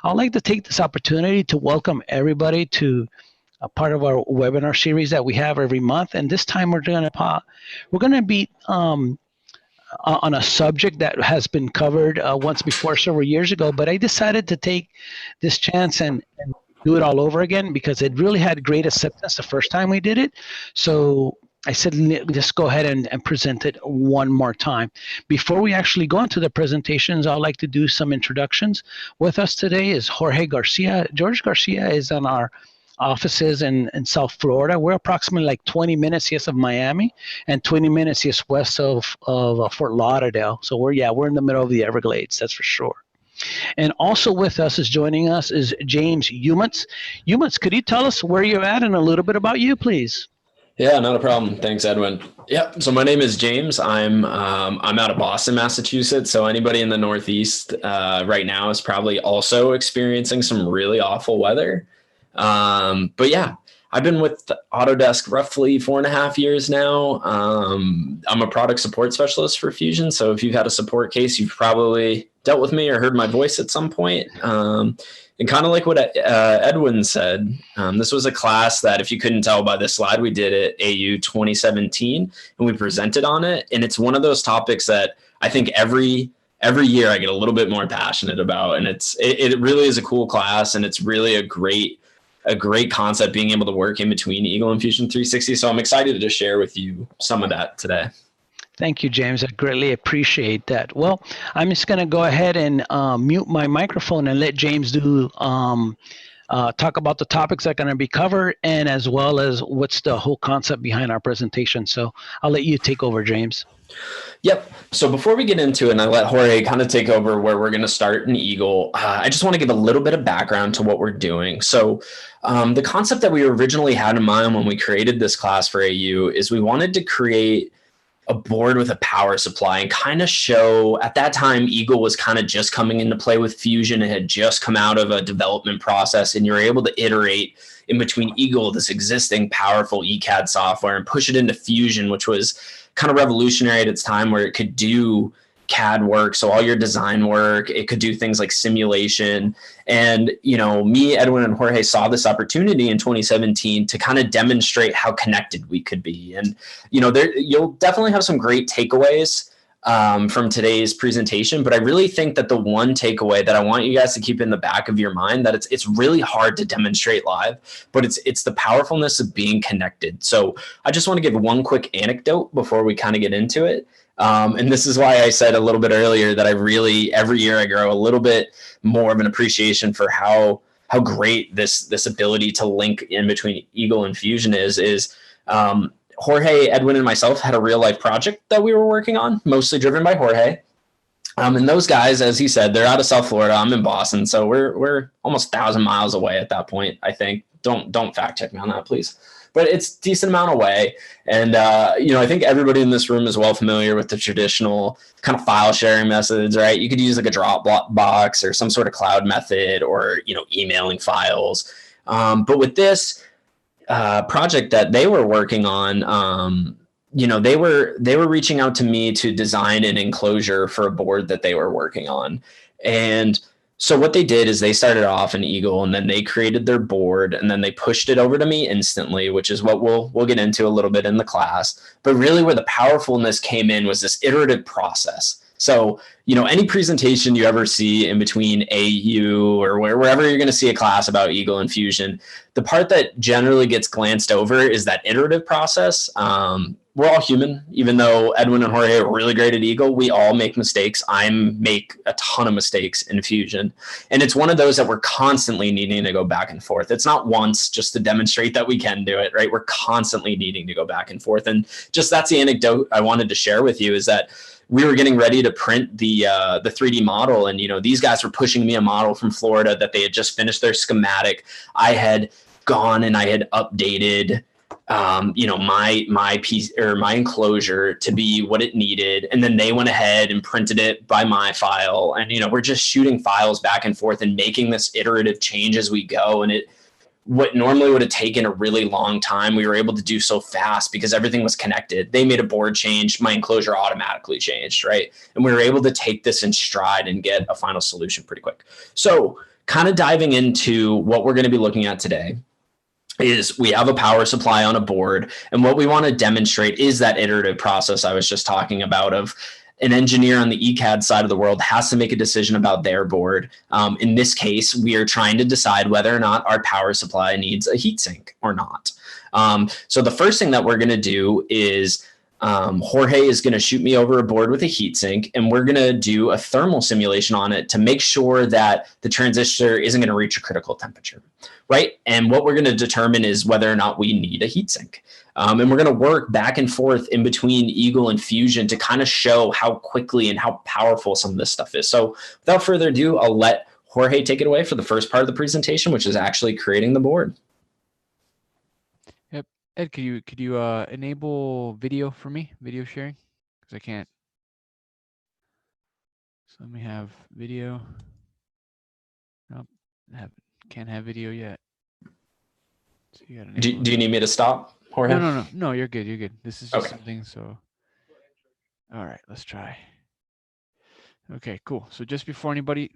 I'd like to take this opportunity to welcome everybody to a part of our webinar series that we have every month. And this time we're going to be on a subject that has been covered once before several years ago, but I decided to take this chance and do it all over again because it really had great acceptance the first time we did it. So I said, just go ahead and present it one more time. Before we actually go into the presentations, I'd like to do some introductions. With us today is Jorge Garcia. George Garcia is on our offices in South Florida. We're approximately like 20 minutes east of Miami and 20 minutes east west of Fort Lauderdale. So we're in the middle of the Everglades, that's for sure. And also with us joining us is James Youmatz. Youmatz, could you tell us where you're at and a little bit about you, please? Yeah, not a problem. Thanks, Edwin. Yep. So my name is James. I'm out of Boston, Massachusetts. So anybody in the Northeast right now is probably also experiencing some really awful weather. But yeah, I've been with Autodesk roughly 4.5 years now. I'm a product support specialist for Fusion. So if you've had a support case, you've probably dealt with me or heard my voice at some point. And kind of like what Edwin said, this was a class that, if you couldn't tell by this slide, we did at AU 2017 and we presented on it. And it's one of those topics that I think every year I get a little bit more passionate about. And it really is a cool class, and it's really a great concept being able to work in between EAGLE and Fusion 360. So I'm excited to share with you some of that today. Thank you, James. I greatly appreciate that. Well, I'm just going to go ahead and mute my microphone and let James do talk about the topics that are going to be covered, and as well as what's the whole concept behind our presentation. So I'll let you take over, James. Yep. So before we get into it, and I let Jorge kind of take over where we're going to start in EAGLE, I just want to give a little bit of background to what we're doing. So the concept that we originally had in mind when we created this class for AU is we wanted to create a board with a power supply and kind of show, at that time, EAGLE was kind of just coming into play with Fusion. It had just come out of a development process, and you're able to iterate in between EAGLE, this existing powerful ECAD software, and push it into Fusion, which was kind of revolutionary at its time, where it could do CAD work. So all your design work, it could do things like simulation. And, me, Edwin, and Jorge saw this opportunity in 2017 to kind of demonstrate how connected we could be. And, you'll definitely have some great takeaways from today's presentation. But I really think that the one takeaway that I want you guys to keep in the back of your mind, that it's really hard to demonstrate live, but it's the powerfulness of being connected. So I just want to give one quick anecdote before we kind of get into it. And this is why I said a little bit earlier that every year I grow a little bit more of an appreciation for how great this ability to link in between EAGLE and Fusion is Jorge, Edwin, and myself had a real life project that we were working on, mostly driven by Jorge. And those guys, as he said, they're out of South Florida. I'm in Boston, so we're almost 1,000 miles away at that point, I think. Don't fact check me on that, please. But it's a decent amount away. And, I think everybody in this room is well familiar with the traditional kind of file sharing methods, right? You could use like a Dropbox or some sort of cloud method, or, emailing files. But with this project that they were working on, they were reaching out to me to design an enclosure for a board that they were working on. And so what they did is they started off in EAGLE, and then they created their board, and then they pushed it over to me instantly, which is what we'll get into a little bit in the class. But really where the powerfulness came in was this iterative process. So, any presentation you ever see in between AU or wherever you're going to see a class about EAGLE and Fusion, the part that generally gets glanced over is that iterative process. We're all human. Even though Edwin and Jorge are really great at EAGLE, we all make mistakes. I make a ton of mistakes in Fusion. And it's one of those that we're constantly needing to go back and forth. It's not once just to demonstrate that we can do it, right? We're constantly needing to go back and forth. And just that's the anecdote I wanted to share with you, is that we were getting ready to print the 3D model. And, these guys were pushing me a model from Florida that they had just finished their schematic. I had gone and I had updated my piece or my enclosure to be what it needed. And then they went ahead and printed it by my file. And, we're just shooting files back and forth and making this iterative change as we go. And what normally would have taken a really long time, we were able to do so fast because everything was connected. They made a board change, my enclosure automatically changed, right? And we were able to take this in stride and get a final solution pretty quick. So kind of diving into what we're going to be looking at today is we have a power supply on a board, and what we want to demonstrate is that iterative process I was just talking about of an engineer on the ECAD side of the world has to make a decision about their board. In this case, we are trying to decide whether or not our power supply needs a heatsink or not. So the first thing that we're going to do is Jorge is going to shoot me over a board with a heatsink, and we're going to do a thermal simulation on it to make sure that the transistor isn't going to reach a critical temperature, right? And what we're going to determine is whether or not we need a heatsink. And we're going to work back and forth in between Eagle and Fusion to kind of show how quickly and how powerful some of this stuff is. So without further ado, I'll let Jorge take it away for the first part of the presentation, which is actually creating the board. Ed, could you enable video for me, video sharing? Because I can't. So let me have video. Nope, can't have video yet. So you gotta do you need me to stop, Jorge? No, you're good. You're good. This is just okay. Something. So, all right, let's try. Okay, cool. So just before anybody,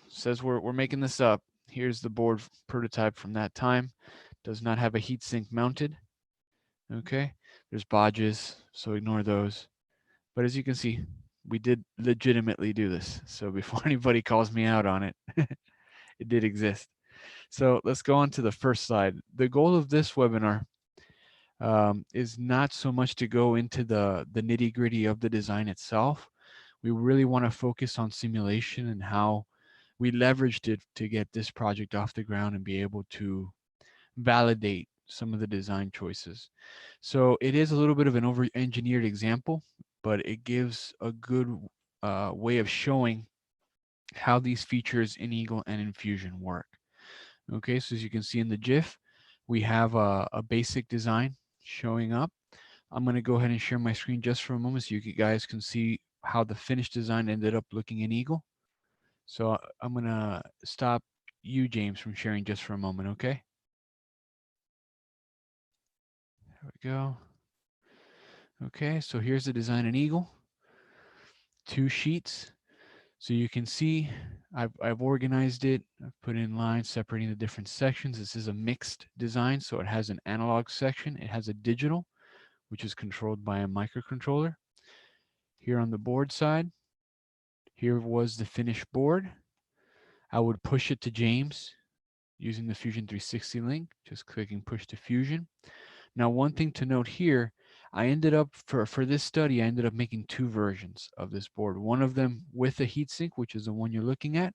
says we're making this up, here's the board prototype from that time. Does not have a heatsink mounted. Okay, there's bodges, so ignore those. But as you can see, we did legitimately do this. So before anybody calls me out on it, it did exist. So let's go on to the first slide. The goal of this webinar is not so much to go into the nitty-gritty of the design itself. We really want to focus on simulation and how we leveraged it to get this project off the ground and be able to validate some of the design choices. So it is a little bit of an over-engineered example, but it gives a good way of showing how these features in Eagle and in Fusion work. Okay, so as you can see in the GIF, we have a basic design showing up. I'm going to go ahead and share my screen just for a moment so you guys can see how the finished design ended up looking in Eagle. So I'm going to stop you, James, from sharing just for a moment, okay? There we go. Okay, so here's the design in Eagle. 2 sheets. So you can see I've organized it. I've put in lines separating the different sections. This is a mixed design, so it has an analog section. It has a digital, which is controlled by a microcontroller. Here on the board side, here was the finished board. I would push it to James using the Fusion 360 link, just clicking push to Fusion. Now, one thing to note here, I ended up, for this study, I ended up making 2 versions of this board. One of them with a heatsink, which is the one you're looking at,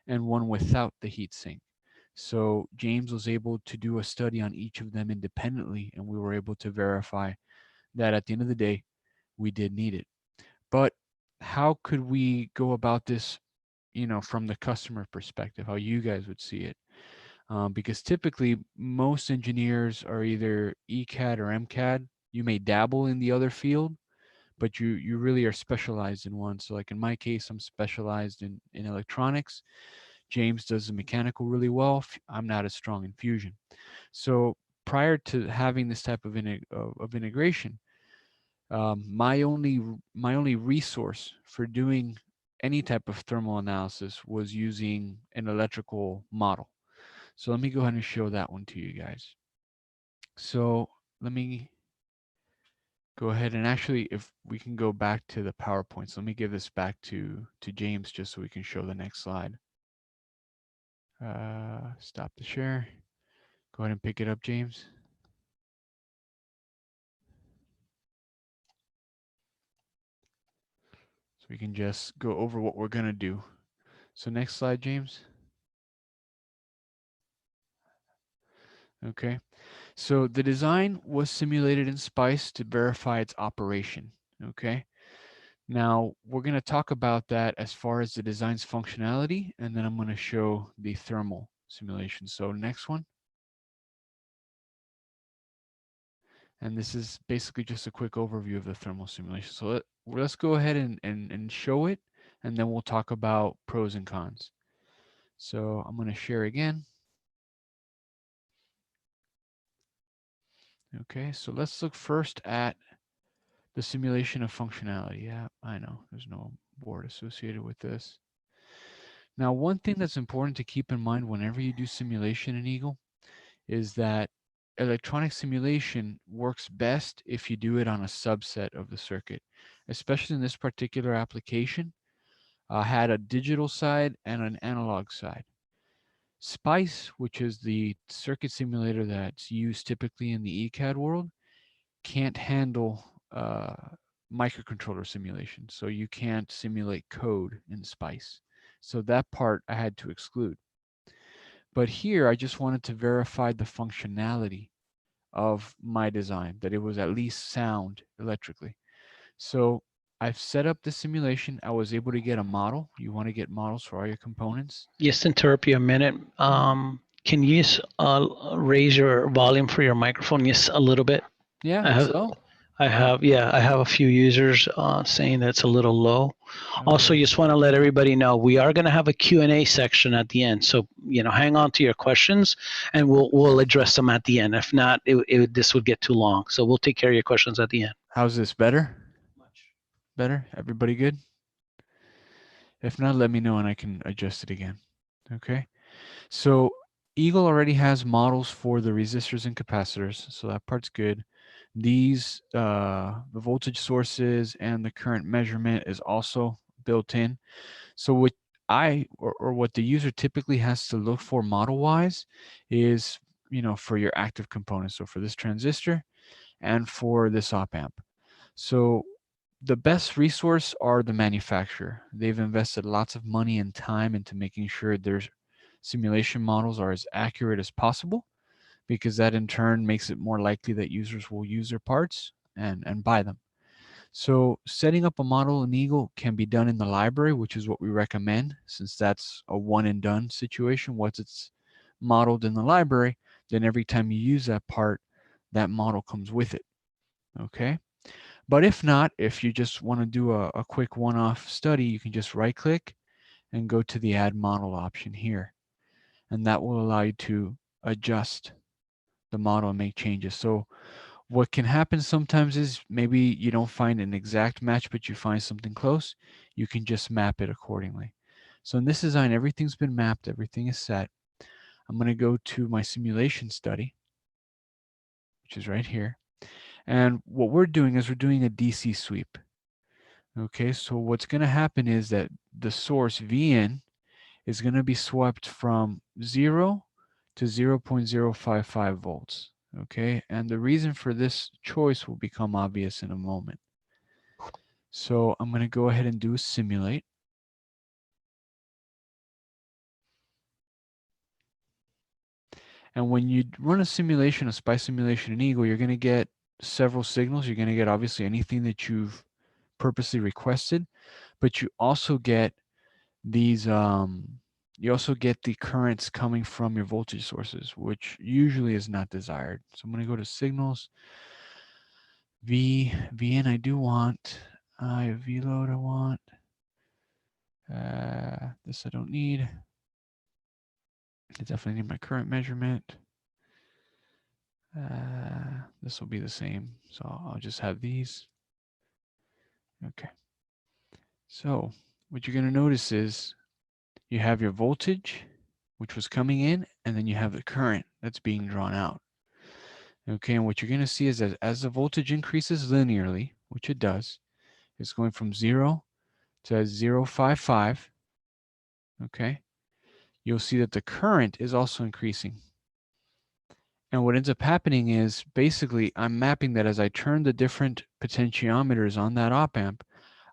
and one without the heatsink. So James was able to do a study on each of them independently, and we were able to verify that at the end of the day, we did need it. But how could we go about this, from the customer perspective, how you guys would see it? Because typically most engineers are either ECAD or MCAD. You may dabble in the other field, but you really are specialized in one. So like in my case, I'm specialized in electronics. James does the mechanical really well. I'm not as strong in Fusion. So prior to having this type of integration, my only resource for doing any type of thermal analysis was using an electrical model. So let me go ahead and show that one to you guys. So let me go ahead and actually, if we can go back to the PowerPoint, so let me give this back to James just so we can show the next slide. Stop the share. Go ahead and pick it up, James. So we can just go over what we're going to do. So next slide, James. Okay. So the design was simulated in SPICE to verify its operation. Okay. Now we're going to talk about that as far as the design's functionality, and then I'm going to show the thermal simulation. So next one. And this is basically just a quick overview of the thermal simulation. So let's go ahead and show it, and then we'll talk about pros and cons. So I'm going to share again. Okay, so let's look first at the simulation of functionality. Yeah, I know there's no board associated with this. Now, one thing that's important to keep in mind whenever you do simulation in Eagle is that electronic simulation works best if you do it on a subset of the circuit, especially in this particular application. Had a digital side and an analog side. SPICE, which is the circuit simulator that's used typically in the ECAD world, can't handle microcontroller simulation. So you can't simulate code in SPICE. So that part I had to exclude. But here I just wanted to verify the functionality of my design, that it was at least sound electrically. So I've set up the simulation. I was able to get a model. You want to get models for all your components. Just interrupt you a minute. Can you just raise your volume for your microphone just a little bit? Yeah, I have, so? I have a few users saying that it's a little low. Okay. Also, just want to let everybody know we are going to have a Q&A section at the end. So, hang on to your questions and we'll address them at the end. If not, this would get too long. So we'll take care of your questions at the end. How's this, better? Much better? Everybody good? If not, let me know and I can adjust it again. Okay. So Eagle already has models for the resistors and capacitors, so that part's good. These, the voltage sources and the current measurement is also built in. So what what the user typically has to look for model-wise is, for your active components. So for this transistor and for this op-amp. So the best resource are the manufacturer. They've invested lots of money and time into making sure their simulation models are as accurate as possible, because that in turn makes it more likely that users will use their parts and buy them. So setting up a model in Eagle can be done in the library, which is what we recommend, since that's a one and done situation. Once it's modeled in the library, then every time you use that part, that model comes with it. Okay. But if not, if you just want to do a quick one-off study, you can just right-click and go to the Add Model option here. And that will allow you to adjust the model and make changes. So what can happen sometimes is maybe you don't find an exact match, but you find something close. You can just map it accordingly. So in this design, everything's been mapped, everything is set. I'm going to go to my simulation study, which is right here. And what we're doing is we're doing a DC sweep. Okay, so what's going to happen is that the source Vn is going to be swept from 0 to 0.055 volts. Okay, and the reason for this choice will become obvious in a moment. So I'm going to go ahead and do simulate. And when you run a simulation, a SPICE simulation in Eagle, you're going to get several signals. You're going to get obviously anything that you've purposely requested, but you also get these you also get the currents coming from your voltage sources, which usually is not desired. So I'm going to go to signals, Vn I do want, Vload I want, this I don't need. I definitely need my current measurement. This will be the same, so I'll just have these. Okay. So what you're going to notice is you have your voltage, which was coming in, and then you have the current that's being drawn out. Okay, and what you're going to see is that as the voltage increases linearly, which it does, it's going from 0 to 0.55. Okay, you'll see that the current is also increasing. And what ends up happening is basically I'm mapping that as I turn the different potentiometers on that op-amp,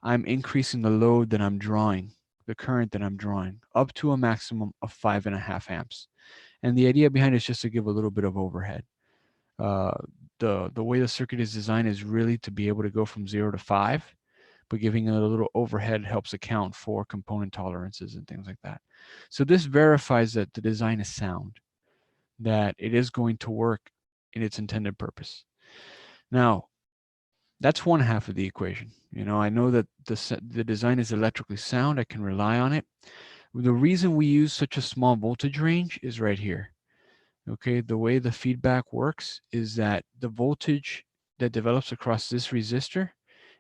I'm increasing the load that I'm drawing, the current that I'm drawing, up to a maximum of 5.5 amps. And the idea behind it is just to give a little bit of overhead. The way the circuit is designed is really to be able to go from 0 to 5, but giving it a little overhead helps account for component tolerances and things like that. So this verifies that the design is sound, that it is going to work in its intended purpose. Now, that's one half of the equation. I know that the design is electrically sound. I can rely on it. The reason we use such a small voltage range is right here. Okay, the way the feedback works is that the voltage that develops across this resistor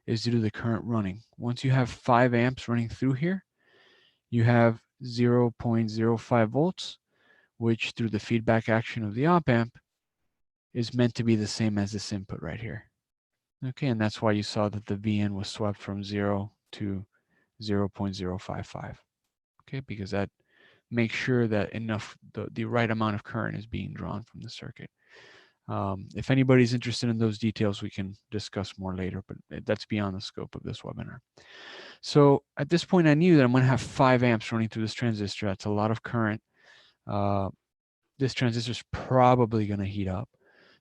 is due to the current running. Once you have 5 amps running through here, you have 0.05 volts, which through the feedback action of the op amp is meant to be the same as this input right here. Okay, and that's why you saw that the VN was swept from 0 to 0.055. Okay, because that makes sure that the right amount of current is being drawn from the circuit. If anybody's interested in those details, we can discuss more later, but that's beyond the scope of this webinar. So at this point, I knew that I'm going to have 5 amps running through this transistor. That's a lot of current. This transistor is probably going to heat up.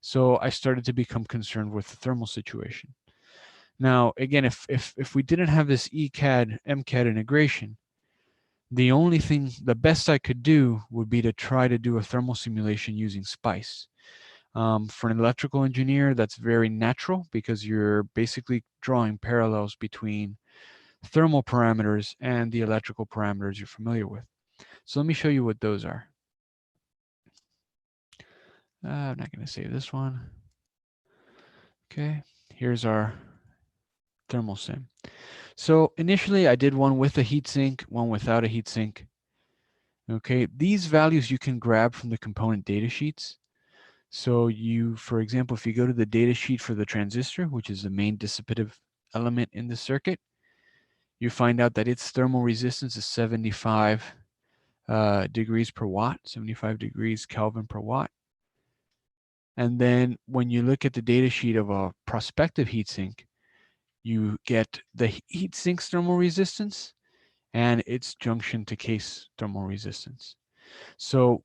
So I started to become concerned with the thermal situation. Now, again, if we didn't have this ECAD, MCAD integration, the best I could do would be to try to do a thermal simulation using SPICE. For an electrical engineer, that's very natural because you're basically drawing parallels between thermal parameters and the electrical parameters you're familiar with. So let me show you what those are. I'm not going to save this one. Okay, here's our thermal sim. So initially I did one with a heatsink, one without a heatsink. Okay, these values you can grab from the component data sheets. So you, for example, if you go to the data sheet for the transistor, which is the main dissipative element in the circuit, you find out that its thermal resistance is 75 degrees per watt, 75 degrees Kelvin per watt. And then when you look at the data sheet of a prospective heatsink, you get the heatsink's thermal resistance and its junction to case thermal resistance. So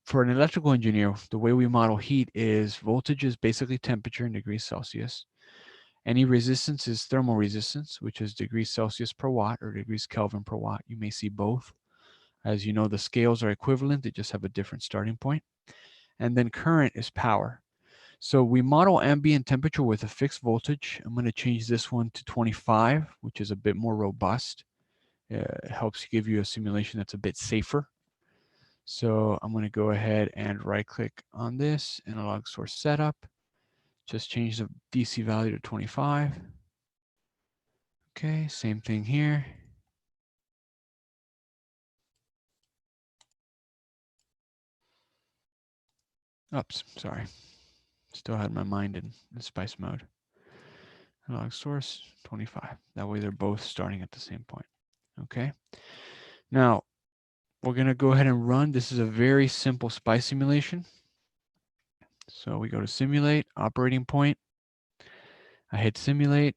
for an electrical engineer, the way we model heat is voltage is basically temperature in degrees Celsius. Any resistance is thermal resistance, which is degrees Celsius per watt or degrees Kelvin per watt. You may see both. As you know, the scales are equivalent. They just have a different starting point. And then current is power. So we model ambient temperature with a fixed voltage. I'm going to change this one to 25, which is a bit more robust. It helps give you a simulation that's a bit safer. So I'm going to go ahead and right click on this, analog source setup. Just change the DC value to 25. Okay, same thing here. Oops, sorry. Still had my mind in SPICE mode. Analog source 25. That way they're both starting at the same point. Okay. Now we're going to go ahead and run. This is a very simple SPICE simulation. So we go to simulate, operating point. I hit simulate.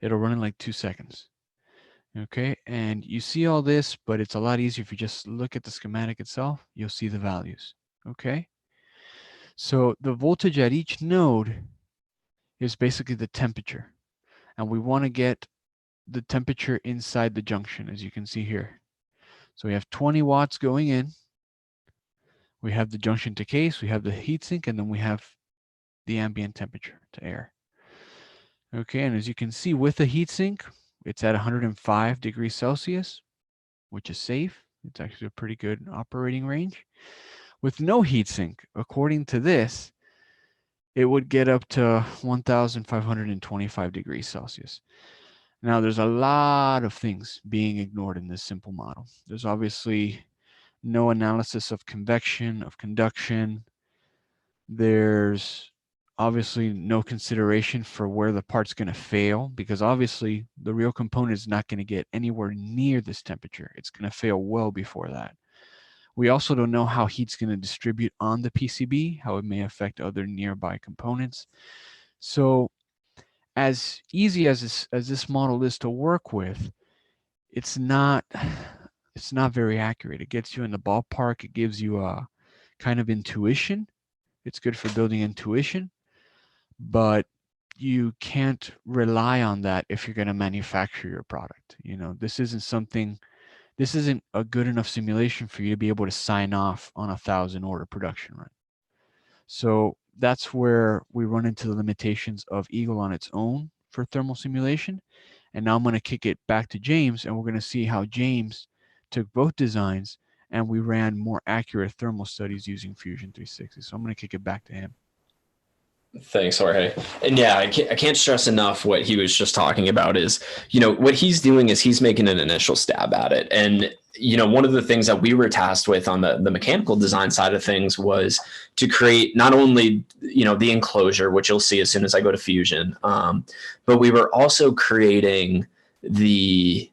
It'll run in like 2 seconds. Okay, and you see all this, but it's a lot easier if you just look at the schematic itself. You'll see the values. Okay, so the voltage at each node is basically the temperature, and we want to get the temperature inside the junction, as you can see here. So we have 20 watts going in. We have the junction to case, we have the heatsink, and then we have the ambient temperature to air. Okay, and as you can see with the heatsink, it's at 105 degrees Celsius, which is safe. It's actually a pretty good operating range. With no heatsink, according to this, it would get up to 1,525 degrees Celsius. Now, there's a lot of things being ignored in this simple model. There's obviously no analysis of convection, of conduction. There's obviously no consideration for where the part's going to fail, because obviously the real component is not going to get anywhere near this temperature. It's going to fail well before that. We also don't know how heat's going to distribute on the PCB, how it may affect other nearby components. So as easy as this model is to work with, it's not very accurate. It gets you in the ballpark. It gives you a kind of intuition. It's good for building intuition, but you can't rely on that if you're going to manufacture your product. You know, this isn't a good enough simulation for you to be able to sign off on a 1,000 order production run. So that's where we run into the limitations of EAGLE on its own for thermal simulation. And now I'm going to kick it back to James, and we're going to see how James took both designs and we ran more accurate thermal studies using Fusion 360. So I'm going to kick it back to him. Thanks, Jorge. And yeah, I can't stress enough what he was just talking about is, you know, what he's doing is he's making an initial stab at it. And, you know, one of the things that we were tasked with on the mechanical design side of things was to create not only, you know, the enclosure, which you'll see as soon as I go to Fusion, but we were also creating the,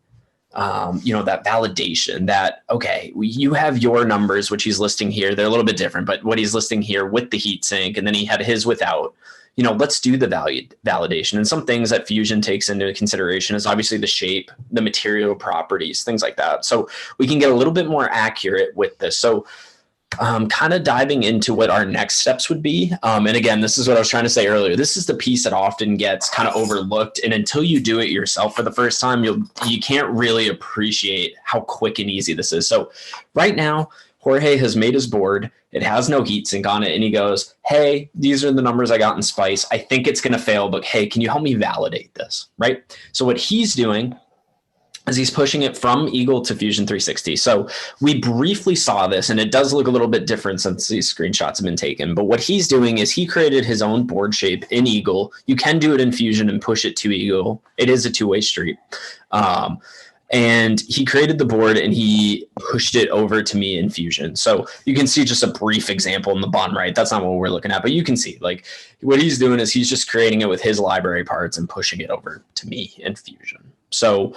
you know, that validation that, okay, you have your numbers, which he's listing here. They're a little bit different, but what he's listing here with the heat sink, and then he had his without, you know, let's do the validation. And some things that Fusion takes into consideration is obviously the shape, the material properties, things like that. So we can get a little bit more accurate with this. So kind of diving into what our next steps would be. And again, this is what I was trying to say earlier. This is the piece that often gets kind of overlooked. And until you do it yourself for the first time, you can't really appreciate how quick and easy this is. So right now, Jorge has made his board. It has no heatsink on it. And he goes, hey, these are the numbers I got in Spice. I think it's going to fail, but hey, can you help me validate this? Right? So what he's doing as he's pushing it from Eagle to Fusion 360. So we briefly saw this, and it does look a little bit different since these screenshots have been taken. But what he's doing is he created his own board shape in Eagle. You can do it in Fusion and push it to Eagle. It is a two-way street. And he created the board and he pushed it over to me in Fusion. So you can see just a brief example in the bottom right. That's not what we're looking at, but you can see like what he's doing is he's just creating it with his library parts and pushing it over to me in Fusion. So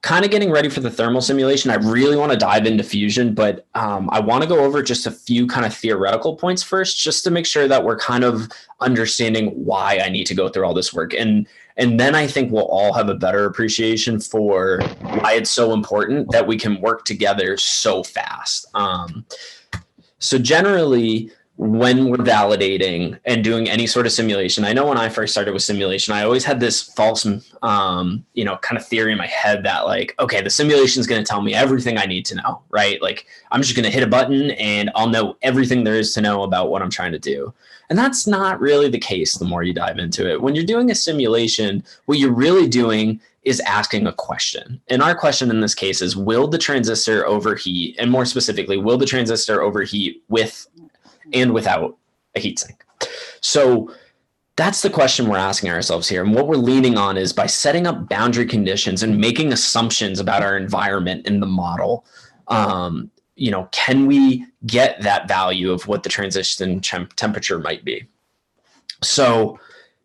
kind of getting ready for the thermal simulation. I really want to dive into Fusion, but I want to go over just a few kind of theoretical points first, just to make sure that we're kind of understanding why I need to go through all this work. And then I think we'll all have a better appreciation for why it's so important that we can work together so fast. So generally, when we're validating and doing any sort of simulation, I know when I first started with simulation, I always had this false, kind of theory in my head that like, okay, the simulation is going to tell me everything I need to know, right? Like I'm just going to hit a button and I'll know everything there is to know about what I'm trying to do. And that's not really the case the more you dive into it. When you're doing a simulation, what you're really doing is asking a question. And our question in this case is, will the transistor overheat? And more specifically, will the transistor overheat with and without a heatsink? So that's the question we're asking ourselves here. And what we're leaning on is by setting up boundary conditions and making assumptions about our environment in the model, can we get that value of what the transition temperature might be? So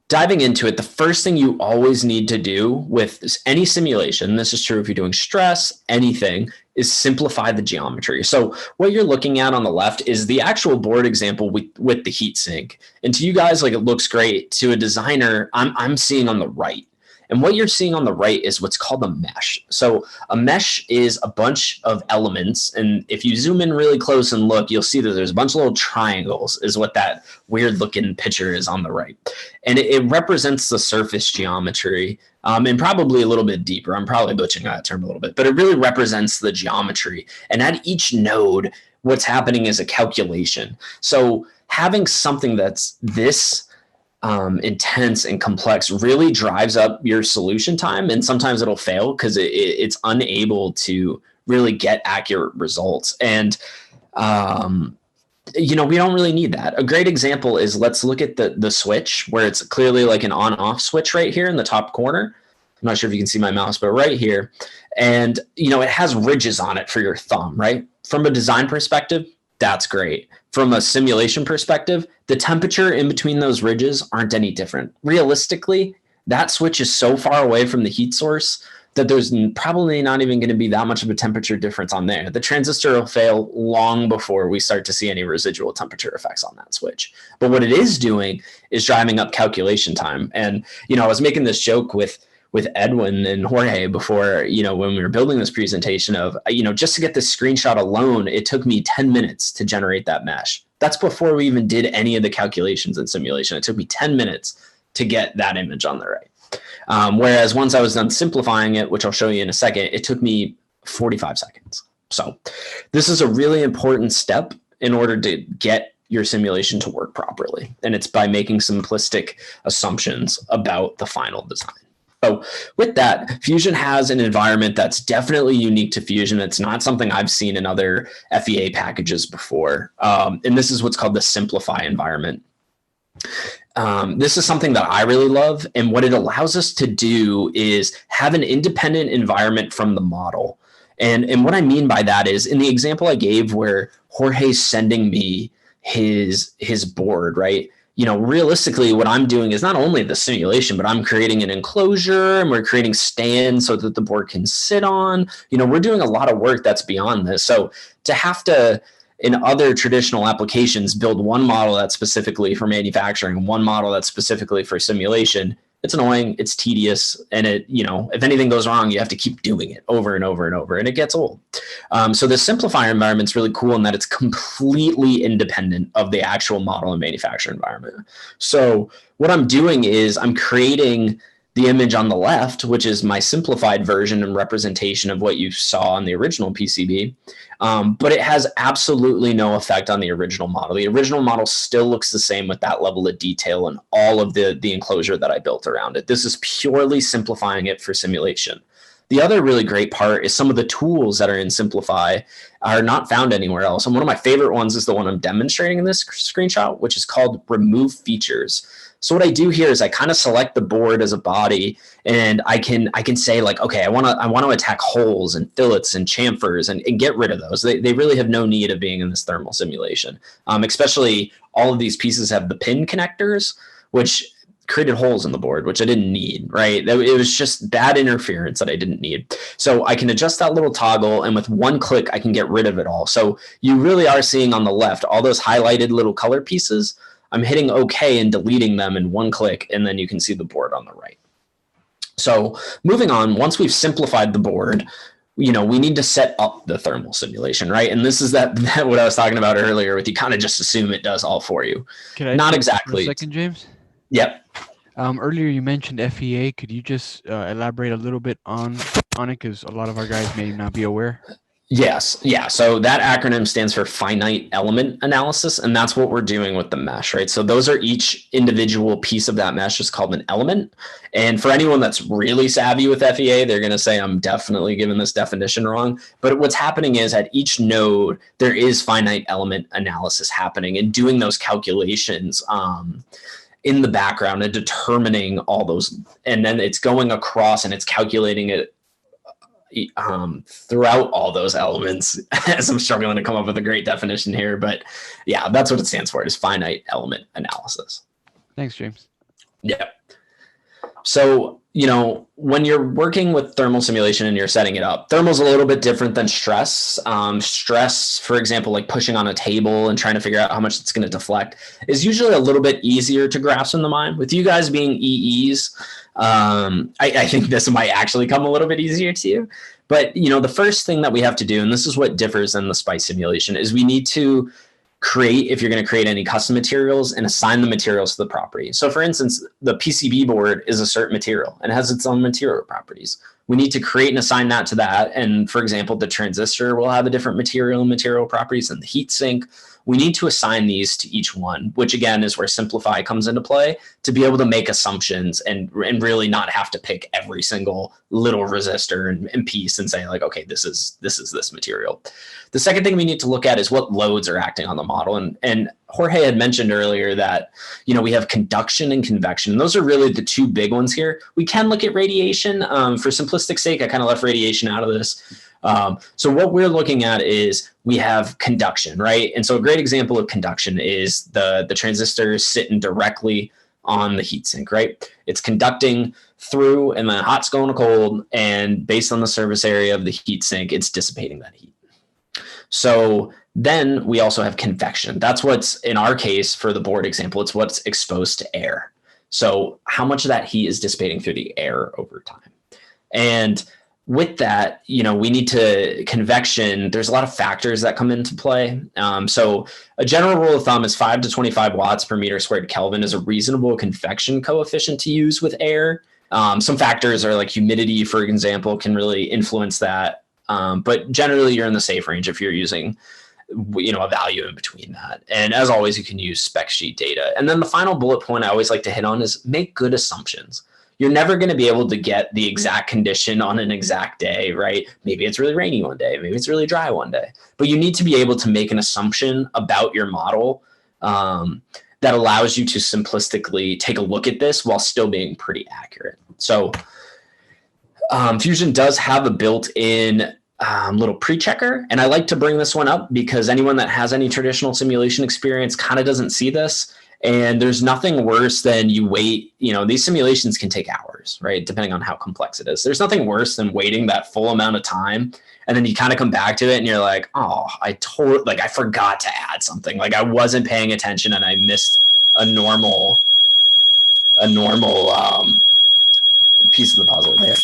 diving into it, the first thing you always need to do with any simulation, this is true if you're doing stress, anything, is simplify the geometry. So what you're looking at on the left is the actual board example with the heatsink. And to you guys, like it looks great. To a designer, I'm seeing on the right. And what you're seeing on the right is what's called a mesh. So a mesh is a bunch of elements. And if you zoom in really close and look, you'll see that there's a bunch of little triangles is what that weird looking picture is on the right. And it represents the surface geometry and probably a little bit deeper. I'm probably butchering that term a little bit, but it really represents the geometry. And at each node, what's happening is a calculation. So having something that's this intense and complex really drives up your solution time, and sometimes it'll fail because it's unable to really get accurate results. And we don't really need that. A great example is, let's look at the switch, where it's clearly like an on-off switch right here in the top corner. I'm not sure if you can see my mouse, but right here. And it has ridges on it for your thumb, right? From a design perspective, that's great. From a simulation perspective, the temperature in between those ridges aren't any different. Realistically, that switch is so far away from the heat source that there's probably not even going to be that much of a temperature difference on there. The transistor will fail long before we start to see any residual temperature effects on that switch. But what it is doing is driving up calculation time. And, I was making this joke with Edwin and Jorge before, when we were building this presentation of, just to get this screenshot alone, it took me 10 minutes to generate that mesh. That's before we even did any of the calculations in simulation. It took me 10 minutes to get that image on the right. Whereas once I was done simplifying it, which I'll show you in a second, it took me 45 seconds. So this is a really important step in order to get your simulation to work properly. And it's by making simplistic assumptions about the final design. So with that, Fusion has an environment that's definitely unique to Fusion. It's not something I've seen in other FEA packages before. And this is what's called the Simplify environment. This is something that I really love. And what it allows us to do is have an independent environment from the model. And what I mean by that is, in the example I gave where Jorge's sending me his board, right? Realistically, what I'm doing is not only the simulation, but I'm creating an enclosure and we're creating stands so that the board can sit on. We're doing a lot of work that's beyond this. So to have to, in other traditional applications, build one model that's specifically for manufacturing, one model that's specifically for simulation, it's annoying, it's tedious, and if anything goes wrong, you have to keep doing it over and over and over, and it gets old. So the simplifier environment is really cool in that it's completely independent of the actual model and manufacturing environment. So what I'm doing is I'm creating the image on the left, which is my simplified version and representation of what you saw on the original PCB. But it has absolutely no effect on the original model. The original model still looks the same with that level of detail and all of the enclosure that I built around it. This is purely simplifying it for simulation. The other really great part is some of the tools that are in Simplify are not found anywhere else. And one of my favorite ones is the one I'm demonstrating in this screenshot, which is called Remove Features. So what I do here is I kind of select the board as a body, and I can say like, okay, I want to attack holes and fillets and chamfers and get rid of those. They really have no need of being in this thermal simulation. Especially all of these pieces have the pin connectors, which created holes in the board, which I didn't need, right? It was just bad interference that I didn't need. So I can adjust that little toggle, and with one click, I can get rid of it all. So you really are seeing on the left, all those highlighted little color pieces. I'm hitting OK and deleting them in one click, and then you can see the board on the right. So moving on, once we've simplified the board, we need to set up the thermal simulation, right? And this is that what I was talking about earlier with you kind of just assume it does all for you. Can I Not exactly. For a second, James? Yep. Earlier you mentioned FEA. Could you just elaborate a little bit on it? Because a lot of our guys may not be aware. Yes. Yeah. So that acronym stands for finite element analysis. And that's what we're doing with the mesh, right? So those are each individual piece of that mesh is called an element. And for anyone that's really savvy with FEA, they're going to say, I'm definitely giving this definition wrong. But what's happening is at each node, there is finite element analysis happening and doing those calculations in the background and determining all those. And then it's going across and it's calculating it throughout all those elements, as I'm struggling to come up with a great definition here. But yeah, that's what it stands for, is finite element analysis. Thanks, James. Yeah. So, when you're working with thermal simulation and you're setting it up, thermal's a little bit different than stress. Stress, for example, like pushing on a table and trying to figure out how much it's going to deflect, is usually a little bit easier to grasp in the mind. With you guys being EEs, I think this might actually come a little bit easier to you. But, the first thing that we have to do, and this is what differs in the SPICE simulation, is we need to create, if you're going to create any custom materials, and assign the materials to the property. So for instance, the PCB board is a certain material and has its own material properties. We need to create and assign that to that. And for example, the transistor will have a different material and material properties, and the heat sink. We need to assign these to each one, which again is where Simplify comes into play, to be able to make assumptions and really not have to pick every single little resistor and piece and say like, okay, this is this material. The second thing we need to look at is what loads are acting on the model. And Jorge had mentioned earlier that, we have conduction and convection. And those are really the two big ones here. We can look at radiation. For simplistic sake, I kind of left radiation out of this. So what we're looking at is we have conduction, right? And so a great example of conduction is the transistor sitting directly on the heatsink, right? It's conducting through, and then hot's going to cold, and based on the surface area of the heatsink, it's dissipating that heat. So then we also have convection. That's what's, in our case, for the board example, it's what's exposed to air. So how much of that heat is dissipating through the air over time. And with that, we need to convection. There's a lot of factors that come into play. So a general rule of thumb is 5 to 25 watts per meter squared Kelvin is a reasonable convection coefficient to use with air. Some factors are like humidity, for example, can really influence that. But generally, you're in the safe range if you're using, a value in between that. And as always, you can use spec sheet data. And then the final bullet point I always like to hit on is make good assumptions. You're never going to be able to get the exact condition on an exact day, right? Maybe it's really rainy one day, maybe it's really dry one day, but you need to be able to make an assumption about your model that allows you to simplistically take a look at this while still being pretty accurate. So Fusion does have a built-in little pre-checker, and I like to bring this one up because anyone that has any traditional simulation experience kind of doesn't see this. And there's nothing worse than you wait, these simulations can take hours, right? Depending on how complex it is. There's nothing worse than waiting that full amount of time. And then you kind of come back to it and you're like, oh, I forgot to add something. Like I wasn't paying attention and I missed a normal piece of the puzzle there.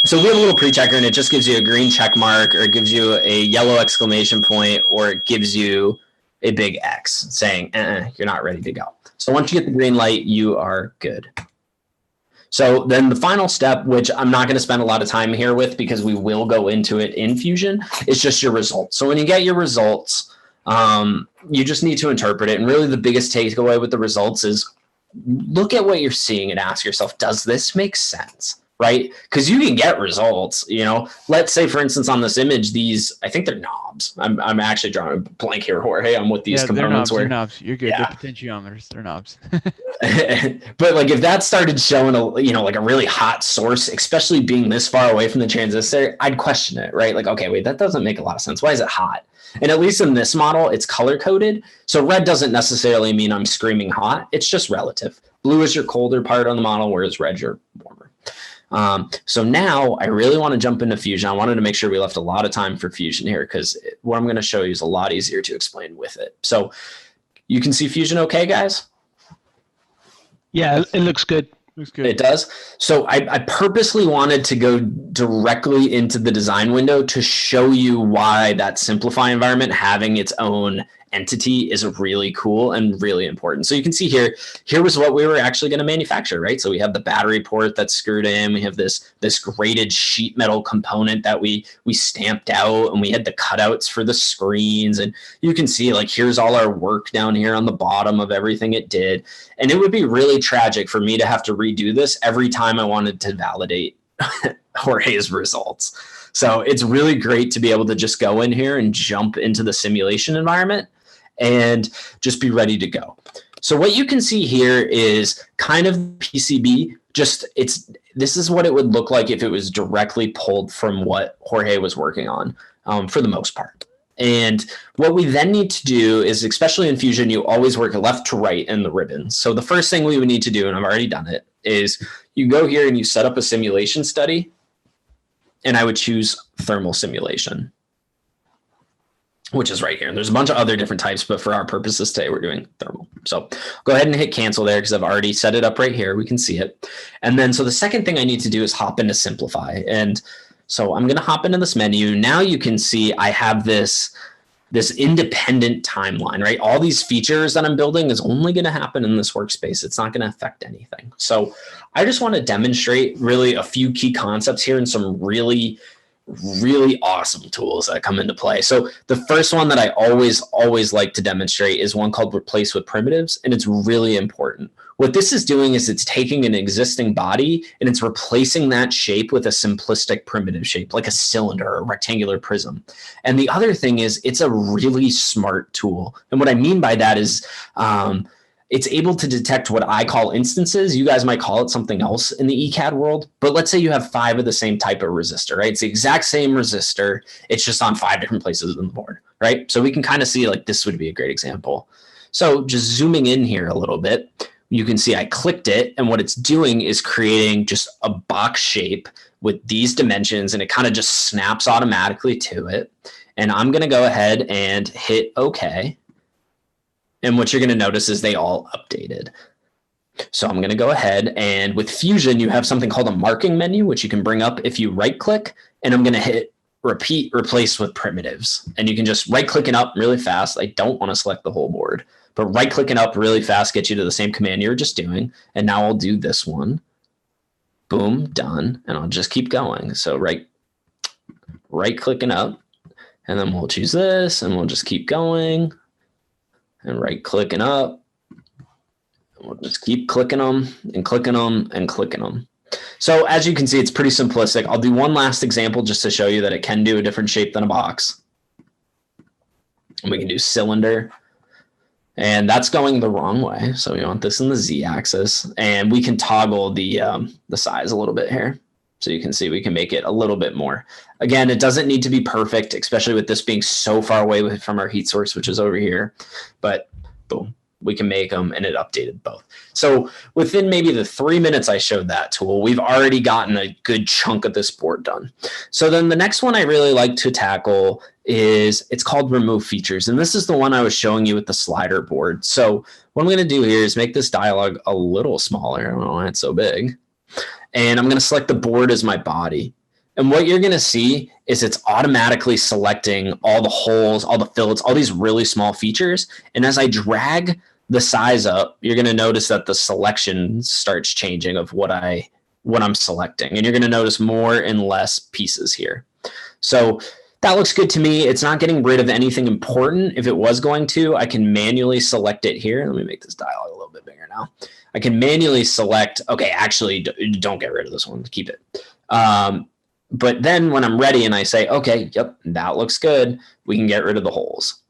So we have a little pre-checker and it just gives you a green check mark, or it gives you a yellow exclamation point, or it gives you a big X saying, you're not ready to go. So once you get the green light, you are good. So then the final step, which I'm not going to spend a lot of time here with because we will go into it in Fusion, is just your results. So when you get your results, you just need to interpret it. And really the biggest takeaway with the results is look at what you're seeing and ask yourself, does this make sense? Right? Because you can get results, let's say, for instance, on this image, I think they're knobs. I'm actually drawing a blank here, Jorge, on what these components were. They're knobs. You're good. Yeah. They're potentiometers. They're knobs. But like if that started showing like a really hot source, especially being this far away from the transistor, I'd question it, right? Like, okay, wait, that doesn't make a lot of sense. Why is it hot? And at least in this model, it's color coded. So red doesn't necessarily mean I'm screaming hot. It's just relative. Blue is your colder part on the model, whereas red your warmer. So now I really want to jump into Fusion. I wanted to make sure we left a lot of time for Fusion here because what I'm going to show you is a lot easier to explain with it. So you can see Fusion okay, guys? Yeah, it looks good. Looks good. It does. So I purposely wanted to go directly into the design window to show you why that Simplify environment having its own entity is really cool and really important. So you can see here was what we were actually going to manufacture, right? So we have the battery port that's screwed in. We have this graded sheet metal component that we stamped out, and we had the cutouts for the screens. And you can see like, here's all our work down here on the bottom of everything it did. And it would be really tragic for me to have to redo this every time I wanted to validate Jorge's results. So it's really great to be able to just go in here and jump into the simulation environment and just be ready to go. So what you can see here is kind of PCB. This is what it would look like if it was directly pulled from what Jorge was working on, for the most part. And what we then need to do is, especially in Fusion, you always work left to right in the ribbons. So the first thing we would need to do, and I've already done it, is you go here and you set up a simulation study, and I would choose thermal simulation, which is right here. And there's a bunch of other different types, but for our purposes today, we're doing thermal. So go ahead and hit cancel there because I've already set it up right here. We can see it. And then, so the second thing I need to do is hop into Simplify. And so I'm going to hop into this menu. Now you can see I have this independent timeline, right? All these features that I'm building is only going to happen in this workspace. It's not going to affect anything. So I just want to demonstrate really a few key concepts here and some really awesome tools that come into play. So the first one that I always like to demonstrate is one called replace with primitives, and it's really important. What this is doing is it's taking an existing body and it's replacing that shape with a simplistic primitive shape, like a cylinder or a rectangular prism. And the other thing is it's a really smart tool. And what I mean by that is it's able to detect what I call instances. You guys might call it something else in the ECAD world, but let's say you have 5 of the same type of resistor, right? It's the exact same resistor. It's just on 5 different places on the board, right? So we can kind of see like this would be a great example. So just zooming in here a little bit, you can see I clicked it, and what it's doing is creating just a box shape with these dimensions, and it kind of just snaps automatically to it. And I'm going to go ahead and hit OK. And what you're going to notice is they all updated. So I'm going to go ahead, and with Fusion, you have something called a marking menu, which you can bring up if you right click, and I'm going to hit replace with primitives. And you can just right click it up really fast. I don't want to select the whole board, but right clicking up really fast gets you to the same command you were just doing. And now I'll do this one. Boom, done. And I'll just keep going. So right clicking up, and then we'll choose this, and we'll just keep going. And right clicking up, and we'll just keep clicking them and clicking them and clicking them. So as you can see, it's pretty simplistic. I'll do one last example just to show you that it can do a different shape than a box. And we can do cylinder. And that's going the wrong way. So we want this in the Z-axis, and we can toggle the size a little bit here. So you can see we can make it a little bit more. Again, it doesn't need to be perfect, especially with this being so far away from our heat source, which is over here. But boom, we can make them, and it updated both. So within maybe the 3 minutes I showed that tool, we've already gotten a good chunk of this board done. So then the next one I really like to tackle is, it's called remove features. And this is the one I was showing you with the slider board. So what I'm going to do here is make this dialog a little smaller. I don't know why it's so big. And I'm going to select the board as my body. And what you're going to see is it's automatically selecting all the holes, all the fillets, all these really small features. And as I drag the size up, you're going to notice that the selection starts changing of what I'm selecting. And you're going to notice more and less pieces here. So that looks good to me. It's not getting rid of anything important. If it was going to, I can manually select it here. Let me make this dialog a little bit bigger now. I can manually select, okay, actually don't get rid of this one, keep it. But then when I'm ready and I say, okay, yep, that looks good, we can get rid of the holes.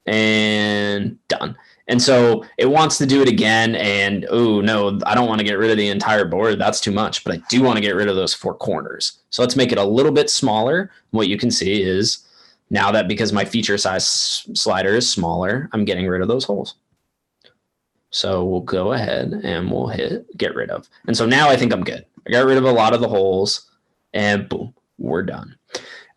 And done. And so it wants to do it again. And, oh, no, I don't want to get rid of the entire board. That's too much. But I do want to get rid of those 4 corners. So let's make it a little bit smaller. What you can see is now that because my feature size slider is smaller, I'm getting rid of those holes. So we'll go ahead and we'll hit get rid of. And so now I think I'm good. I got rid of a lot of the holes, and boom, we're done.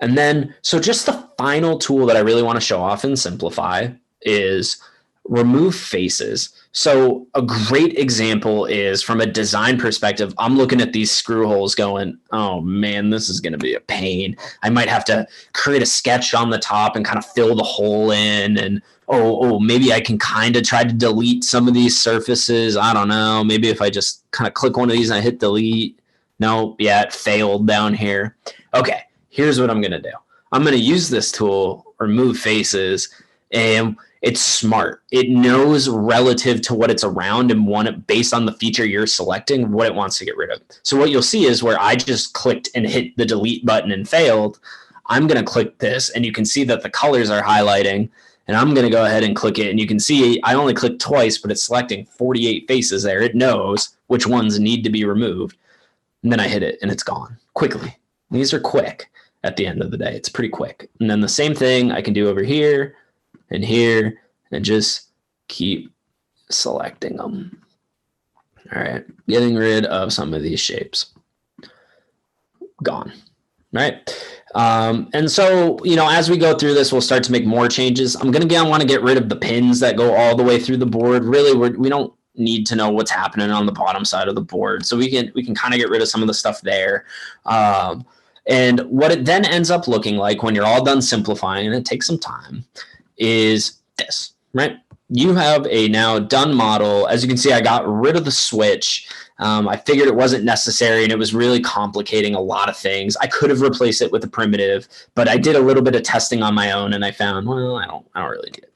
And then, so just the final tool that I really want to show off and simplify is remove faces. So a great example is from a design perspective, I'm looking at these screw holes going, oh man, this is going to be a pain. I might have to create a sketch on the top and kind of fill the hole in, and maybe I can kind of try to delete some of these surfaces. I don't know. Maybe if I just kind of click one of these and I hit delete. No, yeah, it failed down here. Okay, here's what I'm going to do. I'm going to use this tool, remove faces, and it's smart. It knows relative to what it's around and based on the feature you're selecting, what it wants to get rid of. So what you'll see is where I just clicked and hit the delete button and failed, I'm going to click this, and you can see that the colors are highlighting. And I'm going to go ahead and click it. And you can see I only clicked twice, but it's selecting 48 faces there. It knows which ones need to be removed. And then I hit it and it's gone quickly. These are quick at the end of the day. It's pretty quick. And then the same thing I can do over here and just keep selecting them. All right. Getting rid of some of these shapes. Gone. Right. And so, as we go through this, we'll start to make more changes. I'm going to want to get rid of the pins that go all the way through the board. Really, we don't need to know what's happening on the bottom side of the board. So we can kind of get rid of some of the stuff there. And what it then ends up looking like when you're all done simplifying, and it takes some time, is this, right? You have a now done model. As you can see, I got rid of the switch. I figured it wasn't necessary, and it was really complicating a lot of things. I could have replaced it with a primitive, but I did a little bit of testing on my own, and I found, well, I don't really need it.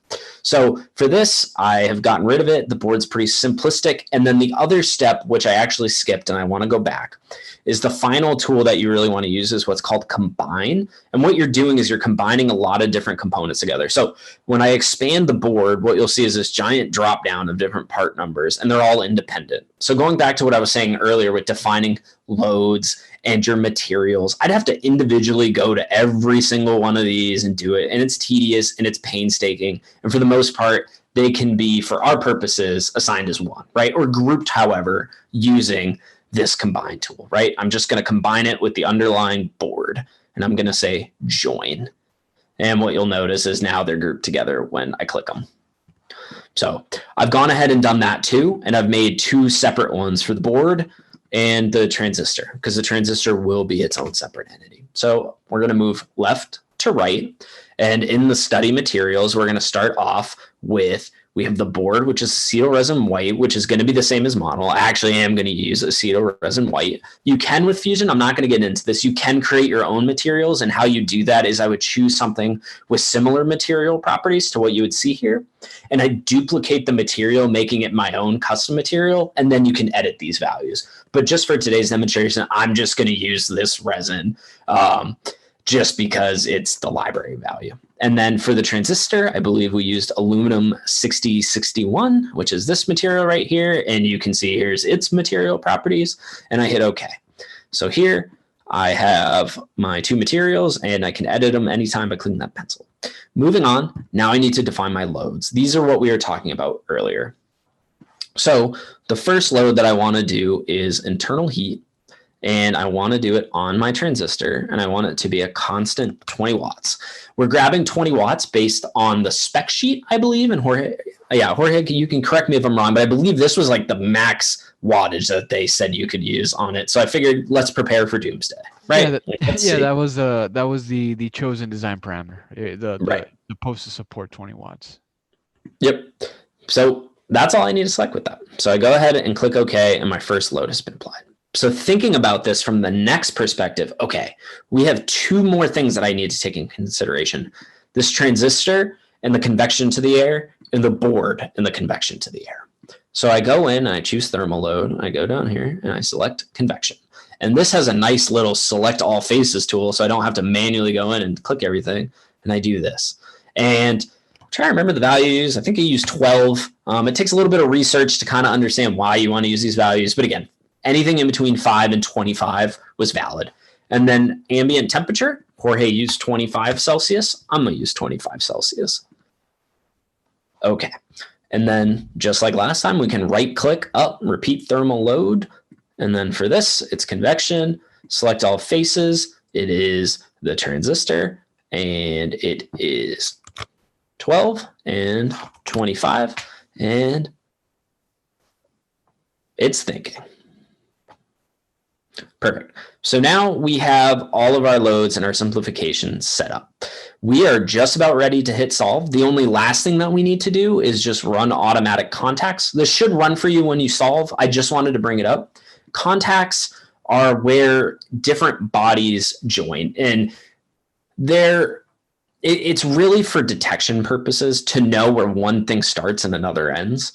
So for this, I have gotten rid of it. The board's pretty simplistic. And then the other step, which I actually skipped and I want to go back, is the final tool that you really want to use is what's called combine. And what you're doing is you're combining a lot of different components together. So when I expand the board, what you'll see is this giant drop down of different part numbers, and they're all independent. So going back to what I was saying earlier with defining loads and your materials, I'd have to individually go to every single one of these and do it. And it's tedious and it's painstaking. And for the most part, they can be, for our purposes, assigned as one, right? Or grouped, however, using this combine tool, right? I'm just going to combine it with the underlying board, and I'm going to say join. And what you'll notice is now they're grouped together when I click them. So I've gone ahead and done that too. And I've made 2 separate ones for the board and the transistor, because the transistor will be its own separate entity. So we're going to move left to right. And in the study materials, we're going to start off with, we have the board, which is acetyl resin white, which is going to be the same as model. I actually am going to use acetyl resin white. You can with Fusion. I'm not going to get into this. You can create your own materials. And how you do that is I would choose something with similar material properties to what you would see here. And I duplicate the material, making it my own custom material. And then you can edit these values. But just for today's demonstration, I'm just going to use this resin just because it's the library value. And then for the transistor, I believe we used aluminum 6061, which is this material right here. And you can see here's its material properties, and I hit OK. So here I have my two materials, and I can edit them anytime by clicking that pencil. Moving on, now I need to define my loads. These are what we were talking about earlier. So the first load that I want to do is internal heat. And I want to do it on my transistor, and I want it to be a constant 20 watts. We're grabbing 20 watts based on the spec sheet, I believe. And Jorge, you can correct me if I'm wrong, but I believe this was like the max wattage that they said you could use on it. So I figured let's prepare for doomsday, right? Yeah, that was the chosen design parameter. The supposed to support 20 watts. Yep. So that's all I need to select with that. So I go ahead and click OK, and my first load has been applied. So thinking about this from the next perspective, okay, we have two more things that I need to take in consideration. This transistor and the convection to the air, and the board and the convection to the air. So I go in and I choose thermal load. I go down here and I select convection. And this has a nice little select all faces tool, so I don't have to manually go in and click everything. And I do this. And I'm trying to remember the values. I think I used 12. It takes a little bit of research to kind of understand why you want to use these values. But again, anything in between 5 and 25 was valid. And then ambient temperature, Jorge used 25 Celsius. I'm going to use 25 Celsius. Okay. And then just like last time, we can right click up, repeat thermal load. And then for this, it's convection, select all faces. It is the transistor, and it is 12 and 25, and it's thinking. Perfect. So now we have all of our loads and our simplifications set up. We are just about ready to hit solve. The only last thing that we need to do is just run automatic contacts. This should run for you when you solve. I just wanted to bring it up. Contacts are where different bodies join, and it's really for detection purposes to know where one thing starts and another ends.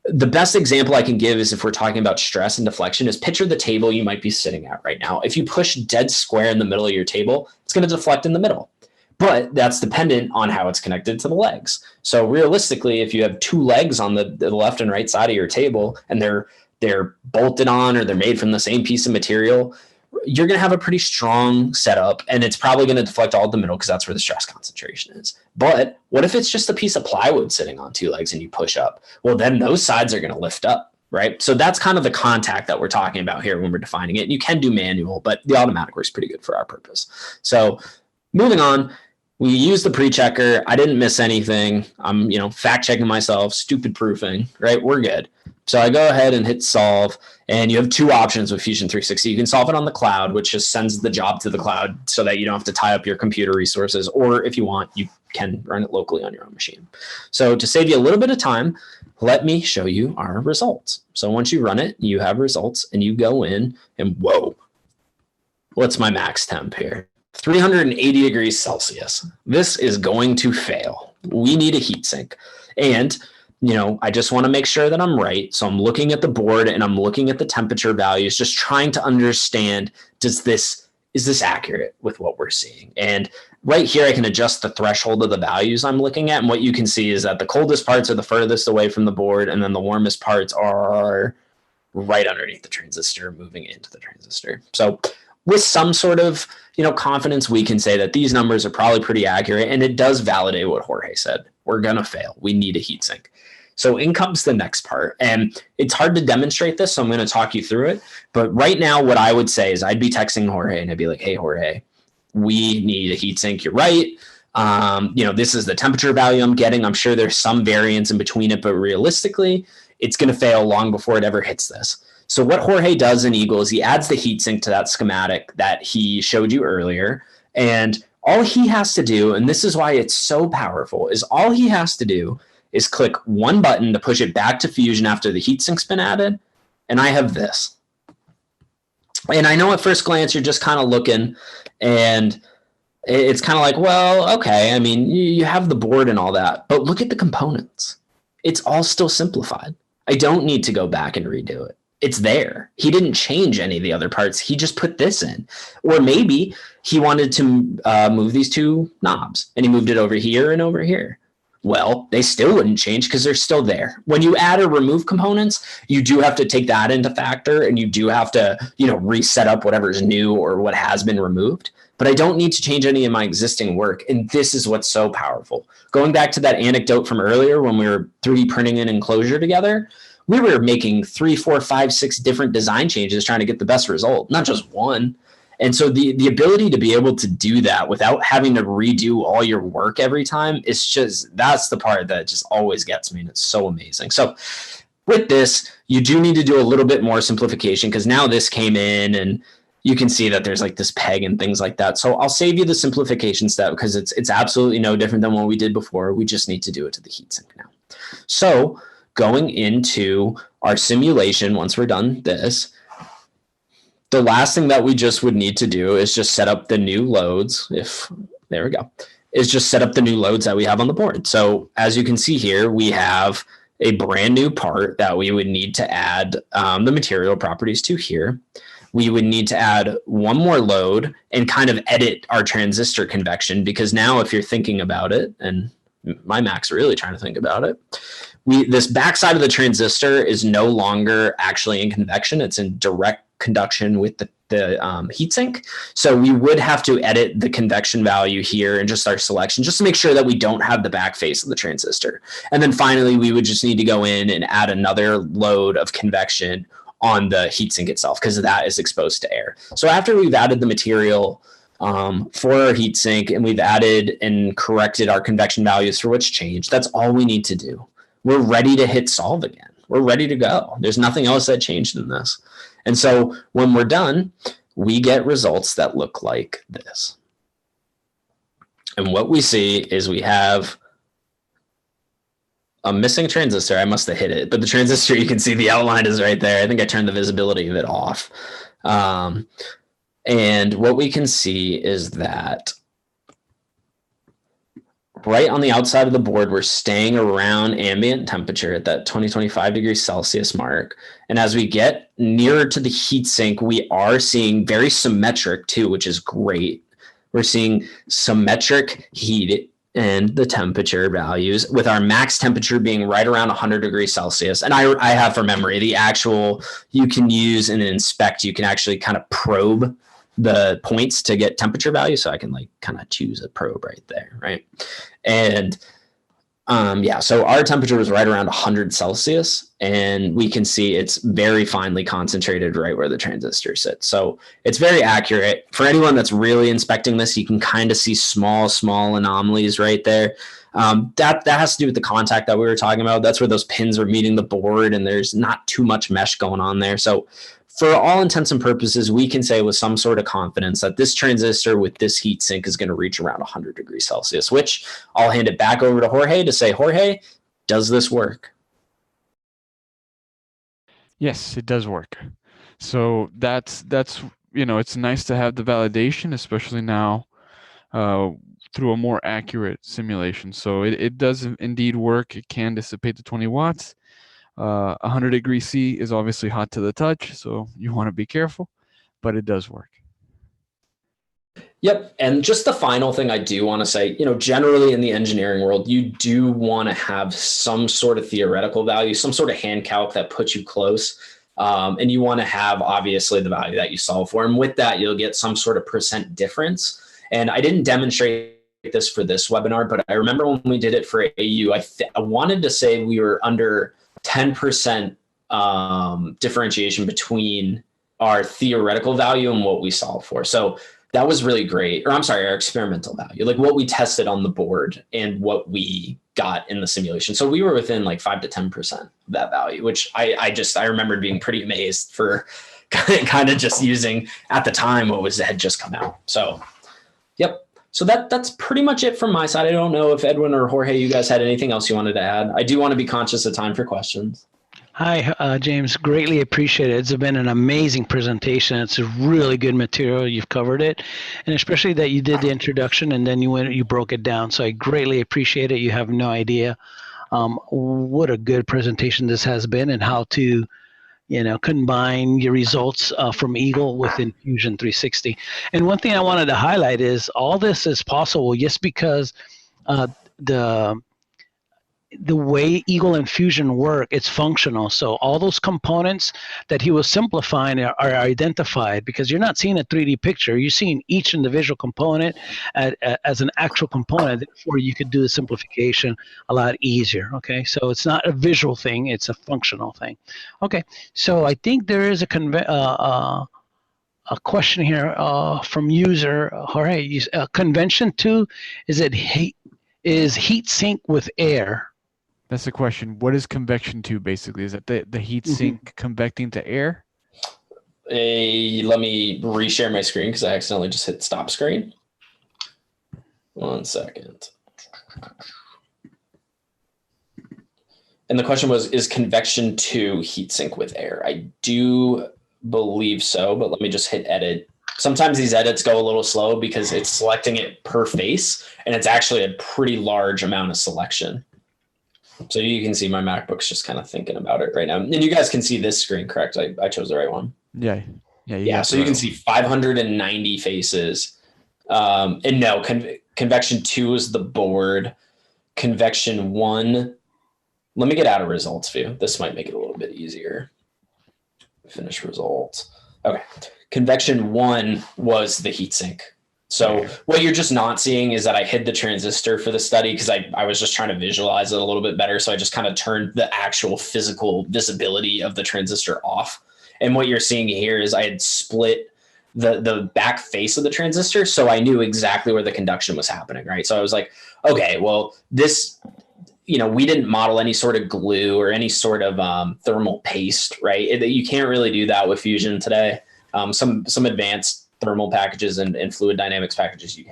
The best example I can give is if we're talking about stress and deflection is picture the table you might be sitting at right now. If you push dead square in the middle of your table, it's going to deflect in the middle. But that's dependent on how it's connected to the legs. So realistically, if you have two legs on the left and right side of your table and they're bolted on or they're made from the same piece of material, you're going to have a pretty strong setup, and it's probably going to deflect all the middle because that's where the stress concentration is. But what if it's just a piece of plywood sitting on two legs and you push up? Well, then those sides are going to lift up, right? So that's kind of the contact that we're talking about here when we're defining it. You can do manual, but the automatic works pretty good for our purpose. So moving on, we use the pre-checker. I didn't miss anything. I'm, fact checking myself, stupid proofing, right? We're good. So I go ahead and hit solve, and you have two options with Fusion 360. You can solve it on the cloud, which just sends the job to the cloud so that you don't have to tie up your computer resources, or if you want, you can run it locally on your own machine. So to save you a little bit of time, let me show you our results. So once you run it, you have results, and you go in and whoa, what's my max temp here? 380 degrees Celsius. This is going to fail. We need a heat sink. And I just want to make sure that I'm right. So I'm looking at the board and I'm looking at the temperature values, just trying to understand, is this accurate with what we're seeing? And right here, I can adjust the threshold of the values I'm looking at. And what you can see is that the coldest parts are the furthest away from the board, and then the warmest parts are right underneath the transistor, moving into the transistor. So with some sort of confidence, we can say that these numbers are probably pretty accurate, and it does validate what Jorge said. We're going to fail. We need a heatsink. So in comes the next part, and it's hard to demonstrate this, so I'm going to talk you through it. But right now, what I would say is I'd be texting Jorge, and I'd be like, hey, Jorge, we need a heatsink. You're right. This is the temperature value I'm getting. I'm sure there's some variance in between it, but realistically, it's going to fail long before it ever hits this. So what Jorge does in EAGLE is he adds the heatsink to that schematic that he showed you earlier. And all he has to do, and this is why it's so powerful, is all he has to do is click one button to push it back to Fusion after the heatsink's been added. And I have this. And I know at first glance, you're just kind of looking and it's kind of like, well, okay. I mean, you have the board and all that, but look at the components. It's all still simplified. I don't need to go back and redo it. it's there. He didn't change any of the other parts. He just put this in. Or maybe he wanted to move these two knobs and he moved it over here and over here. Well, they still wouldn't change because they're still there. When you add or remove components, you do have to take that into factor, and you do have to, reset up whatever's new or what has been removed. But I don't need to change any of my existing work. And this is what's so powerful. Going back to that anecdote from earlier when we were 3D printing an enclosure together, we were making 3, 4, 5, 6 different design changes trying to get the best result, not just one. And so the ability to be able to do that without having to redo all your work every time is that's the part that just always gets me. And it's so amazing. So with this, you do need to do a little bit more simplification because now this came in and you can see that there's like this peg and things like that. So I'll save you the simplification step because it's absolutely no different than what we did before. We just need to do it to the heatsink now. So going into our simulation, once we're done this, the last thing that we just would need to do is just set up the new loads. There we go, is just set up the new loads that we have on the board. So as you can see here, we have a brand new part that we would need to add the material properties to here. We would need to add one more load and kind of edit our transistor convection, because now if you're thinking about it, and my Mac's really trying to think about it, this backside of the transistor is no longer actually in convection. It's in direct conduction with the heatsink. So we would have to edit the convection value here and just our selection, just to make sure that we don't have the back face of the transistor. And then finally, we would just need to go in and add another load of convection on the heatsink itself, because that is exposed to air. So after we've added the material for our heatsink and we've added and corrected our convection values for what's changed, that's all we need to do. We're ready to hit solve again. We're ready to go. There's nothing else that changed in this. And so when we're done, we get results that look like this. And what we see is we have a missing transistor. I must have hit it, but the transistor, you can see the outline is right there. I think I turned the visibility of it off. And what we can see is that right on the outside of the board, we're staying around ambient temperature at that 25 degrees Celsius mark. And as we get nearer to the heatsink, we are seeing very symmetric too, which is great. We're seeing symmetric heat and the temperature values, with our max temperature being right around 100 degrees Celsius. And I have for memory, the actual, you can use and inspect, you can actually kind of probe the points to get temperature value. So I can like kind of choose a probe right there, right? And yeah, so our temperature was right around 100 Celsius, and we can see it's very finely concentrated right where the transistor sits. So it's very accurate. For anyone that's really inspecting this, you can kind of see small anomalies right there. That has to do with the contact that we were talking about. That's where those pins are meeting the board, and there's not too much mesh going on there. So for all intents and purposes, we can say with some sort of confidence that this transistor with this heat sink is going to reach around 100 degrees Celsius, which I'll hand it back over to Jorge to say, Jorge, does this work? Yes, it does work. So that's it's nice to have the validation, especially now through a more accurate simulation. So it does indeed work. It can dissipate the 20 watts. 100 degrees C is obviously hot to the touch, so you want to be careful, but it does work. Yep. And just the final thing I do want to say, generally in the engineering world, you do want to have some sort of theoretical value, some sort of hand calc that puts you close. And you want to have, obviously, the value that you solve for. And with that, you'll get some sort of percent difference. And I didn't demonstrate this for this webinar, but I remember when we did it for AU, I wanted to say we were under 10% differentiation between our theoretical value and what we solve for. So that was really great. Or I'm sorry, our experimental value, like what we tested on the board and what we got in the simulation. So we were within like 5 to 10% of that value, which I remembered being pretty amazed for kind of just using at the time what had just come out. So, yep. So that's pretty much it from my side. I don't know if Edwin or Jorge, you guys had anything else you wanted to add. I do want to be conscious of time for questions. Hi, James. Greatly appreciate it. It's been an amazing presentation. It's a really good material. You've covered it, and especially that you did the introduction and then you broke it down. So I greatly appreciate it. You have no idea what a good presentation this has been, and how to combine your results from Eagle within Fusion 360. And one thing I wanted to highlight is all this is possible just because the way Eagle and Fusion work, it's functional. So all those components that he was simplifying are identified, because you're not seeing a 3D picture. You're seeing each individual component as an actual component. Therefore, you could do the simplification a lot easier. Okay, so it's not a visual thing; it's a functional thing. Okay, so I think there is a question here from user Jorge. Convection 2, is heat sink with air? That's the question. What is convection 2 basically? Is that the heat sink convecting to air? Let me reshare my screen because I accidentally just hit stop screen. 1 second. And the question was, is convection 2 heat sink with air? I do believe so, but let me just hit edit. Sometimes these edits go a little slow because it's selecting it per face, and it's actually a pretty large amount of selection. So you can see my MacBook's just kind of thinking about it right now. And you guys can see this screen, correct? I chose the right one. Yeah. So you can see 590 faces. And no, convection 2 is the board. Convection 1, let me get out of results view. This might make it a little bit easier. Finish results. Okay. Convection 1 was the heatsink. So what you're just not seeing is that I hid the transistor for the study because I was just trying to visualize it a little bit better. So I just kind of turned the actual physical visibility of the transistor off. And what you're seeing here is I had split the back face of the transistor. So I knew exactly where the conduction was happening, right? So I was like, okay, well, this, we didn't model any sort of glue or any sort of thermal paste, right? You can't really do that with Fusion today. Some advanced thermal packages and fluid dynamics packages you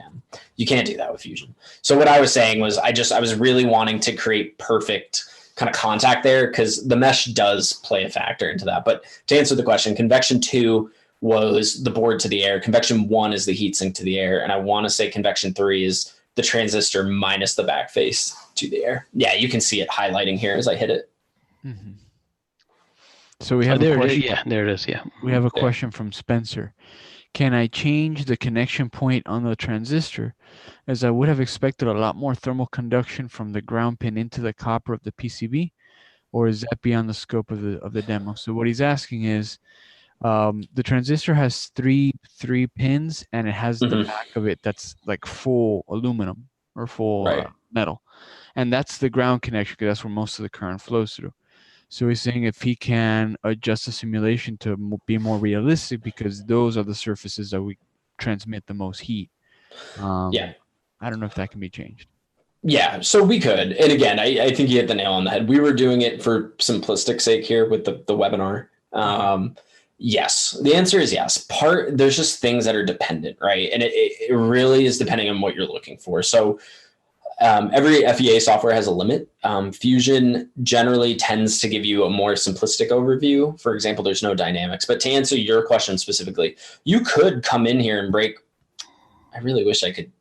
can't do that with Fusion. So what I was saying was I was really wanting to create perfect kind of contact there because the mesh does play a factor into that. But to answer the question, convection 2 was the board to the air. Convection 1 is the heatsink to the air. And I want to say convection 3 is the transistor minus the back face to the air. Yeah, you can see it highlighting here as I hit it. Mm-hmm. So we have a question. Yeah, there it is. Yeah. We have a question from Spencer. Can I change the connection point on the transistor, as I would have expected a lot more thermal conduction from the ground pin into the copper of the PCB, or is that beyond the scope of the demo? So what he's asking is, the transistor has three pins, and it has the back of it that's like full aluminum or full metal, and that's the ground connection because that's where most of the current flows through. So he's saying if he can adjust the simulation to be more realistic, because those are the surfaces that we transmit the most heat. I don't know if that can be changed. Yeah, so we could. And again, I think you hit the nail on the head. We were doing it for simplistic sake here with the webinar. Yes, the answer is yes. There's just things that are dependent, right? And it really is depending on what you're looking for. So every FEA software has a limit. Fusion generally tends to give you a more simplistic overview. For example, there's no dynamics. But to answer your question specifically, you could come in here and break. I really wish I could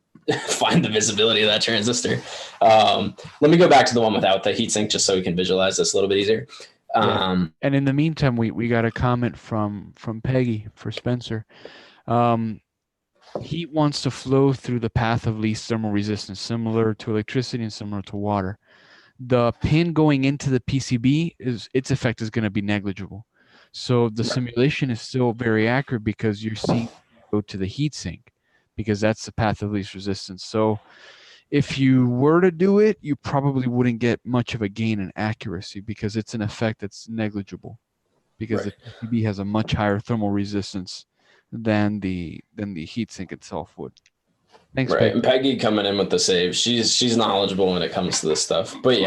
find the visibility of that transistor. Let me go back to the one without the heatsink just so we can visualize this a little bit easier. And in the meantime, we got a comment from Peggy for Spencer. Heat wants to flow through the path of least thermal resistance, similar to electricity and similar to water. The pin going into the PCB, its effect is going to be negligible. So the simulation is still very accurate because you're seeing it go to the heat sink, because that's the path of least resistance. So if you were to do it, you probably wouldn't get much of a gain in accuracy because it's an effect that's negligible, because the PCB has a much higher thermal resistance than the heatsink itself would. Thanks, right. Peggy. And Peggy coming in with the save. She's knowledgeable when it comes to this stuff. But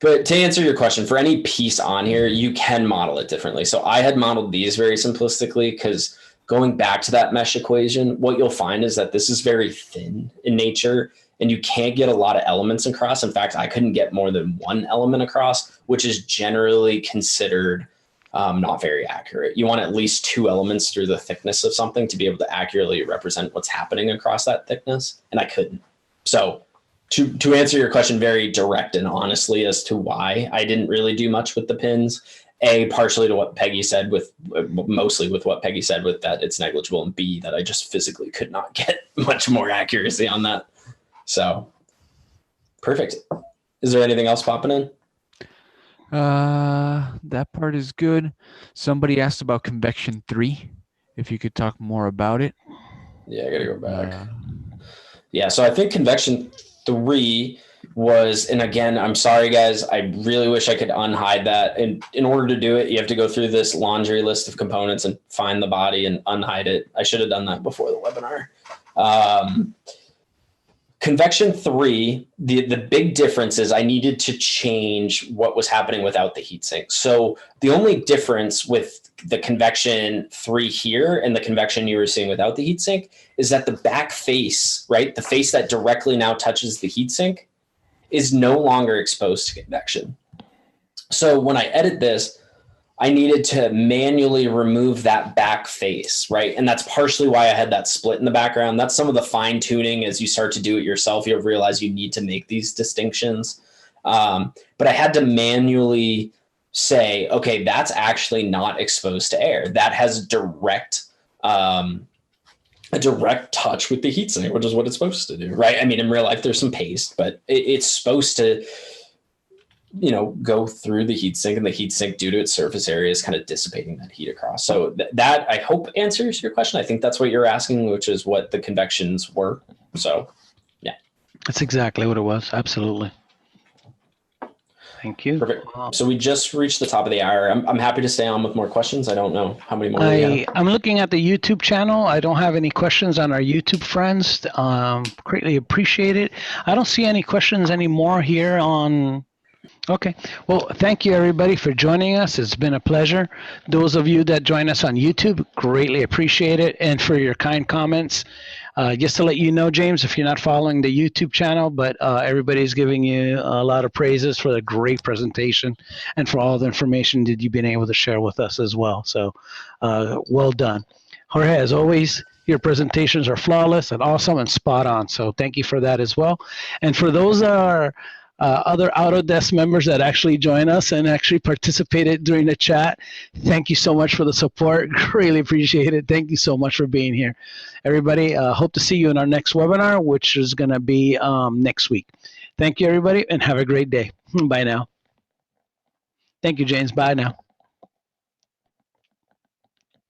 but to answer your question, for any piece on here, you can model it differently. So I had modeled these very simplistically because going back to that mesh equation, what you'll find is that this is very thin in nature and you can't get a lot of elements across. In fact, I couldn't get more than one element across, which is generally considered not very accurate. You want at least two elements through the thickness of something to be able to accurately represent what's happening across that thickness, and I couldn't. So to answer your question very direct and honestly as to why I didn't really do much with the pins, A, partially to what Peggy said mostly with what Peggy said with that it's negligible, and B, that I just physically could not get much more accuracy on that. So perfect. Is there anything else popping in? That part is good. Somebody asked about Convection 3, if you could talk more about it. Yeah, I gotta go back. Yeah, so I think Convection 3 was, and again, I'm sorry guys, I really wish I could unhide that. And in order to do it, you have to go through this laundry list of components and find the body and unhide it. I should have done that before the webinar. Convection 3, the big difference is I needed to change what was happening without the heatsink. So the only difference with the Convection 3 here and the Convection you were seeing without the heatsink is that the back face, right, the face that directly now touches the heatsink, is no longer exposed to convection. So when I edit this, I needed to manually remove that back face, right? And that's partially why I had that split in the background. That's some of the fine tuning as you start to do it yourself. You'll realize you need to make these distinctions. But I had to manually say, okay, that's actually not exposed to air. That has a direct touch with the heatsink, which is what it's supposed to do, right? I mean, in real life, there's some paste, but it's supposed to, go through the heatsink, and the heatsink, due to its surface area, is kind of dissipating that heat across. So that I hope answers your question. I think that's what you're asking, which is what the convections were. So, yeah. That's exactly what it was. Absolutely. Thank you. Perfect. So we just reached the top of the hour. I'm happy to stay on with more questions. I don't know how many more we have. I'm looking at the YouTube channel. I don't have any questions on our YouTube friends. Greatly appreciate it. I don't see any questions anymore here on. Okay. Well, thank you everybody for joining us. It's been a pleasure. Those of you that join us on YouTube, greatly appreciate it. And for your kind comments. Just to let you know, James, if you're not following the YouTube channel, but everybody's giving you a lot of praises for the great presentation and for all the information that you've been able to share with us as well. So well done. Jorge, as always, your presentations are flawless and awesome and spot on. So thank you for that as well. And for those that are other Autodesk members that actually join us and actually participated during the chat, thank you so much for the support. Really appreciate it. Thank you so much for being here. Everybody, hope to see you in our next webinar, which is going to be next week. Thank you, everybody, and have a great day. Bye now. Thank you, James. Bye now.